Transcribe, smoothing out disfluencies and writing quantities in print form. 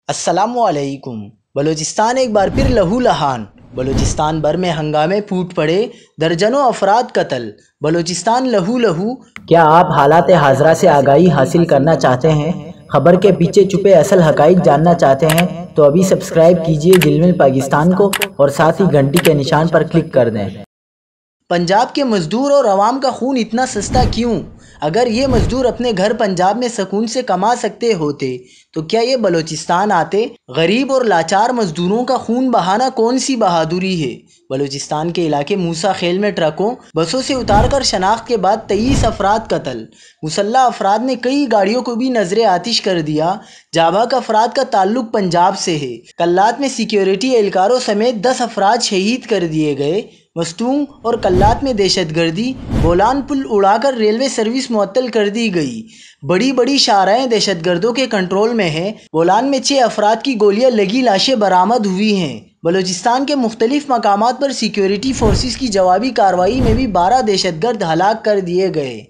السلام علیکم۔ بلوچستان ایک بار پھر لہو لہان۔ بلوچستان بھر میں ہنگامے پھوٹ پڑے، درجنوں افراد قتل۔ بلوچستان لہو لہو۔ کیا آپ حالات حاضرہ سے آگاہی حاصل کرنا چاہتے ہیں؟ خبر کے پیچھے چھپے اصل حقائق جاننا چاہتے ہیں تو ابھی سبسکرائب کیجئے جلمل پاکستان کو اور ساتھ ہی گھنٹی کے نشان پر کلک کر دیں۔ پنجاب کے مزدور اور عوام کا خون اتنا سستا کیوں؟ اگر یہ مزدور اپنے گھر پنجاب میں سکون سے کما سکتے ہوتے تو کیا یہ بلوچستان آتے؟ غریب اور لاچار مزدوروں کا خون بہانا کون سی بہادری ہے؟ بلوچستان کے علاقے موسیٰ خیل میں ٹرکوں بسوں سے اتار کر شناخت کے بعد 23 افراد قتل۔ مسلح افراد نے کئی گاڑیوں کو بھی نظر آتش کر دیا۔ جاں بحق افراد کا تعلق پنجاب سے ہے۔ کلات میں سیکیورٹی اہلکاروں سمیت 10 افراد شہید کر دیے گئے۔ مستونگ اور کلات میں دہشت گردی۔ بولان پل اڑا کر ریلوے سروس معطل کر دی گئی۔ بڑی شاہراہیں دہشت گردوں کے کنٹرول میں ہیں۔ بولان میں 6 افراد کی گولیاں لگی لاشیں برآمد ہوئی ہیں۔ بلوچستان کے مختلف مقامات پر سیکیورٹی فورسز کی جوابی کارروائی میں بھی 12 دہشت گرد ہلاک کر دیے گئے۔